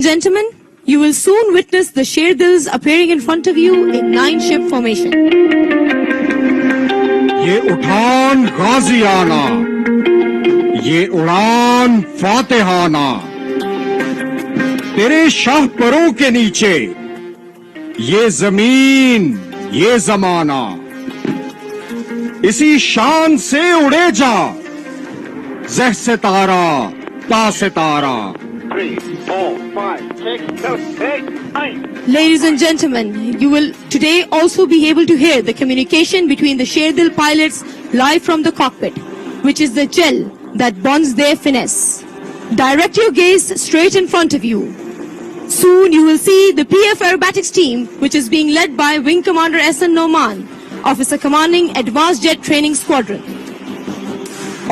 Gentlemen, you will soon witness the Sherdils appearing in front of you in 9-ship formation. ये उठान गाजियाना, ये उड़ान फातिहाना, तेरे शाहपरों के नीचे ये जमीन ये जमाना, इसी शान से उड़े जा ज़ह सितारा ता सितारा। 3, 4, 5, 6, 7, 8, 9. Ladies and gentlemen, you will today also be able to hear the communication between the Sherdil pilots live from the cockpit, which is the gel that bonds their finesse. Direct your gaze straight in front of you. Soon you will see the PF Aerobatics team, which is being led by Wing Commander S.N. Noman, Officer Commanding Advanced Jet Training Squadron.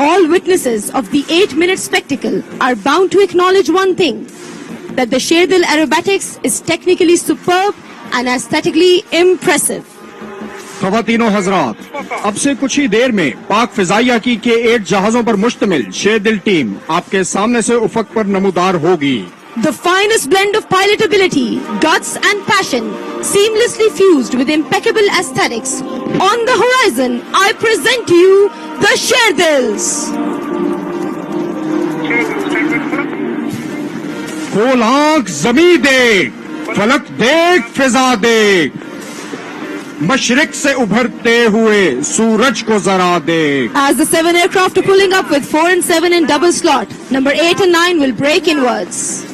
All witnesses of the 8-minute spectacle are bound to acknowledge one thing, that the Sherdil Aerobatics is technically superb and aesthetically impressive. ख़वातीनो हज़रात, अब से कुछ ही देर में पाक फिजाइया की के 8 जहाजों पर मुश्तमिल शेरदिल टीम आपके सामने से उफक पर नमूदार होगी। The finest blend of pilot ability, guts and passion, seamlessly fused with impeccable aesthetics. On the horizon, I present to you the Sherdils. खोल आंख ज़मी देख, फलक देख, फिजा देख, मशरिक से उभरते हुए सूरज को जरा देख। As the 7 aircraft are pulling up with 4 and 7 in double slot, number 8 and 9 will break inwards.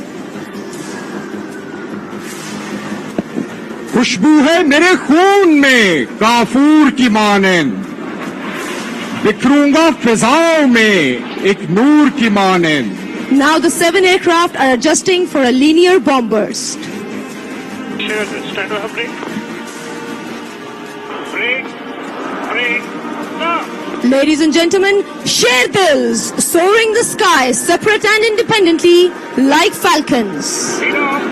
खुशबू है मेरे खून में काफूर की मानन, बिखरूंगा फिजाओं में एक नूर की मानन। Now the 7 aircraft are adjusting for a linear bomb burst. Stand up, break. Break. Break. Now. Ladies and gentlemen, Sherdils soaring the sky separate and independently like falcons. Lead off.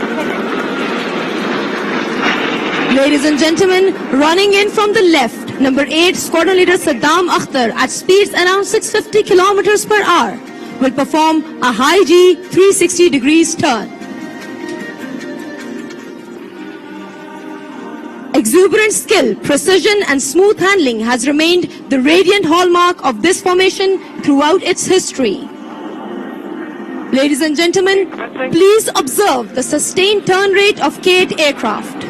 Ladies and gentlemen, running in from the left, number 8 Squadron Leader Saddam Akhtar at speeds around 650 kilometers per hour will perform a high G 360 degrees turn. Exuberant skill, precision and smooth handling has remained the radiant hallmark of this formation throughout its history. Ladies and gentlemen, please observe the sustained turn rate of K-8 aircraft.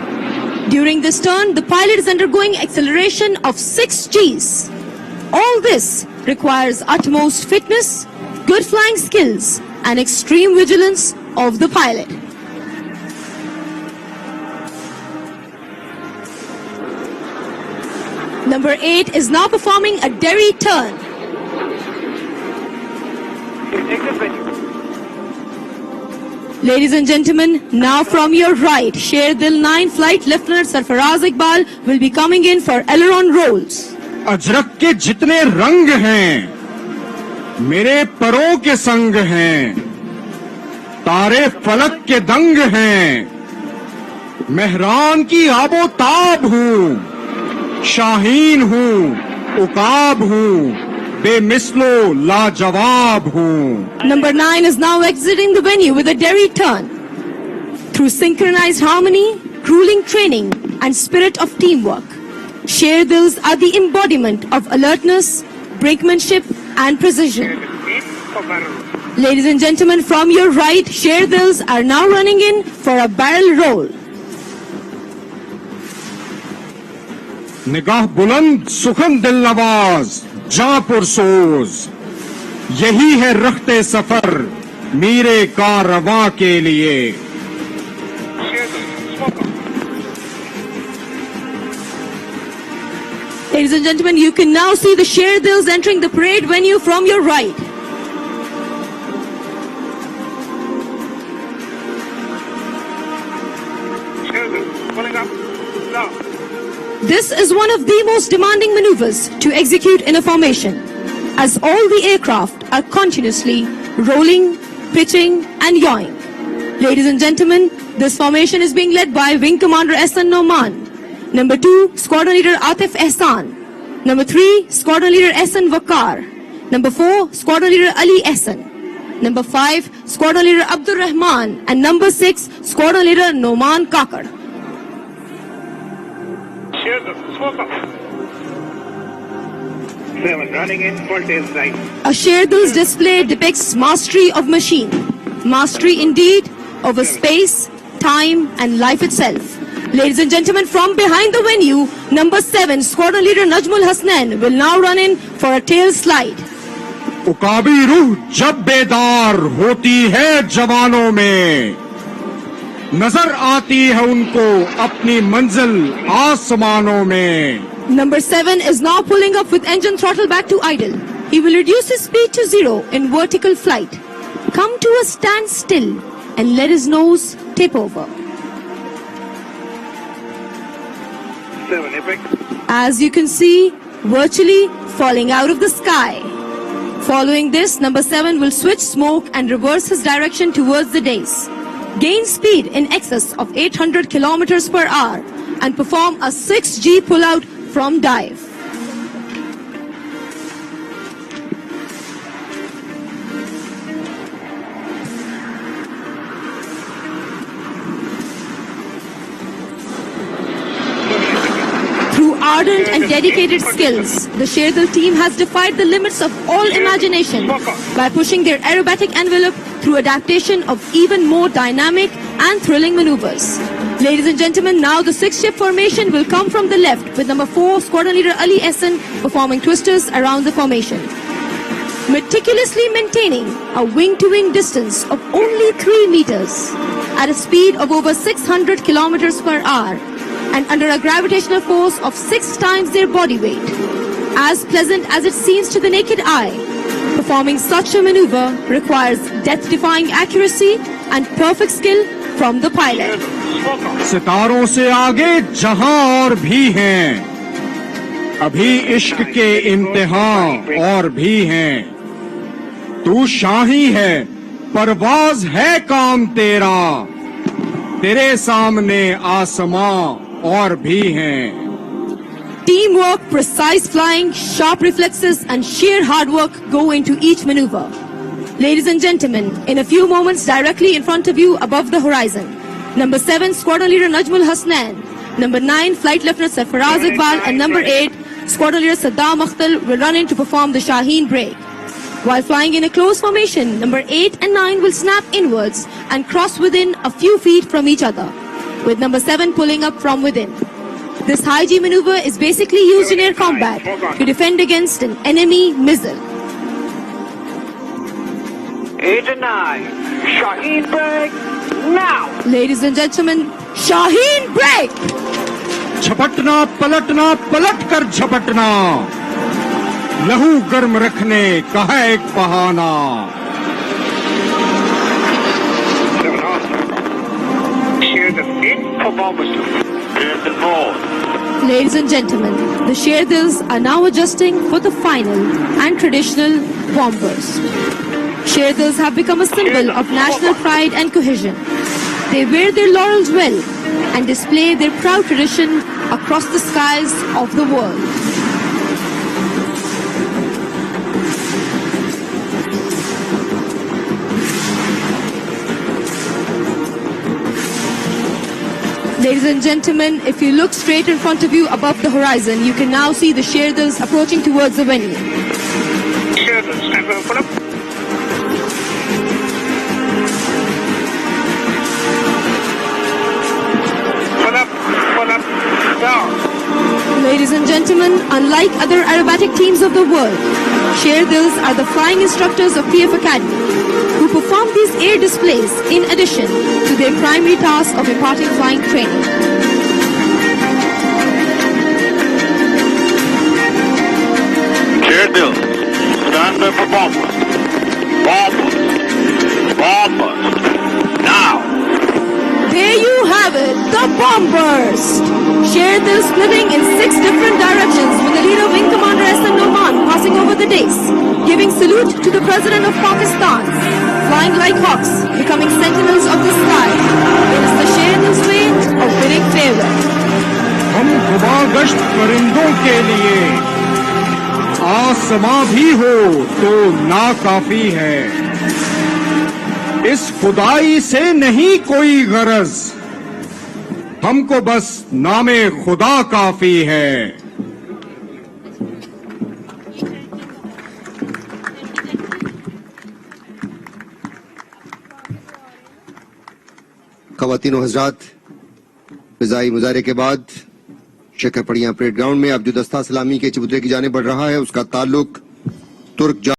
During this turn, the pilot is undergoing acceleration of 6 Gs. All this requires utmost fitness, good flying skills, and extreme vigilance of the pilot. Number 8 is now performing a derry turn. Exit venue. Ladies and gentlemen, now from your right, Sherdil 9 Flight Lieutenant Sarfaraz Iqbal will be coming in for aileron rolls. Ajrak के जितने रंग हैं मेरे परों के संग हैं, तारे फलक के दंग हैं, मेहरान की आबो ताब हूँ, शाहीन हूँ, उकाब हूँ, बेमिसलो लाजवाब हूँ। Number 9 is now exiting the venue with a derry turn. Through synchronized harmony, grueling training, and spirit of teamwork, Sherdils are the embodiment of alertness, brinkmanship, and precision. Deep for barrel. Ladies and gentlemen, from your right, Sherdils are now running in for a barrel roll. निगाह बुलंद सुखन दिल नवाज जा पुरसोज, यही है रखते सफर मीरे कारवां के लिए। Smoke on. Ladies and gentlemen, you can now see the Sherdils entering the parade venue from your right. Pulling up. Now. This is one of the most demanding maneuvers to execute in a formation, as all the aircraft are continuously rolling, pitching, and yawing. Ladies and gentlemen, this formation is being led by Wing Commander S.N. Noman, number 2 Squadron Leader Atif Ehsan, number 3 Squadron Leader S.N. Wakar, number 4 Squadron Leader Ali Ehsan, Number 5, Squadron Leader Abdur Rahman. And number 6, Squadron Leader Noman Kakar. Sherdil, smoke up. 7, running in for tail right. A Sherdil's display depicts mastery of machine. Mastery indeed over space, time and life itself. Ladies and gentlemen, from behind the venue, number 7, Squadron Leader Najmul Hasnain will now run in for a tail slide. उकाबी रूह जब बेदार होती है जवानों में, नजर आती है उनको अपनी मंजिल आसमानों में. Number 7 is now pulling up with engine throttle back to idle. He will reduce his speed to 0 in vertical flight. Come to a standstill and let his nose tip over. 7, apex. As you can see, virtually falling out of the sky. Following this, number 7 will switch smoke and reverse his direction towards the dais. Gain speed in excess of 800 kilometers per hour and perform a 6G pullout from dive. Through ardent and dedicated skills, the Sherdil team has defied the limits of all imagination by pushing their aerobatic envelope through adaptation of even more dynamic and thrilling maneuvers. Ladies and gentlemen, now the 6-ship formation will come from the left with number 4 Squadron Leader Ali Ehsan performing twisters around the formation. Meticulously maintaining a wing-to-wing distance of only 3 meters at a speed of over 600 kilometers per hour and under a gravitational force of 6 times their body weight. As pleasant as it seems to the naked eye, performing such a maneuver requires death-defying accuracy and perfect skill from the pilot. सितारों से आगे जहां और भी हैं, अभी इश्क के इम्तिहान और भी हैं. तू शाही है, परवाज है काम तेरा, तेरे सामने आसमां और भी हैं. Teamwork, precise flying, sharp reflexes and sheer hard work go into each maneuver. Ladies and gentlemen, in a few moments directly in front of you above the horizon, number 7 Squadron Leader Najmul Hasnain, number 9 Flight Lieutenant Sarfaraz Iqbal and number 8 Squadron Leader Saddam Akhtal will run in to perform the Shaheen break. While flying in a close formation, number 8 and 9 will snap inwards and cross within a few feet from each other, with number 7 pulling up from within. This high G maneuver is basically used in air combat to defend against an enemy missile. 8 and 9. Shaheen break now. Ladies and gentlemen, Shaheen break! झपटना पलटना पलट कर झपटना, लहू गर्म रखने का है एक बहाना. 7 off. Sherdil in for bombers. Sherdil board. Ladies and gentlemen, the Sherdils are now adjusting for the final and traditional bomb burst. Sherdils have become a symbol of national pride and cohesion. They wear their laurels well and display their proud tradition across the skies of the world. Ladies and gentlemen, if you look straight in front of you above the horizon, you can now see the Sherdils approaching towards the venue. Sherdil, stand by, pull up. Pull up, down. Ladies and gentlemen, unlike other aerobatic teams of the world, Sherdils are the flying instructors of PF Academy, who perform these air displays in addition to their primary task of imparting flying training. Sherdil, stand by for bombers. Bombers. Bombers. Now. There you have it, the bomb burst! Sherdil splitting in 6 different directions with the leader Wing Commander Ehsan Noman passing over the dais, giving salute to the President of Pakistan, flying like hawks, becoming sentinels of the sky. It is the Sherdil's way of bidding farewell. हम गुबागश्त परिंदों के लिए आसमां भी हो तो नाकाफी है. इस खुदाई से नहीं कोई गरज, हमको बस नामे खुदा काफी है। ख़वातीन और हज़रात, फ़िज़ाई मुजाहरे के बाद शेखर पड़ियां परेड ग्राउंड में अब जो दस्ता सलामी के चबूतरे की जाने बढ़ रहा है उसका ताल्लुक तुर्क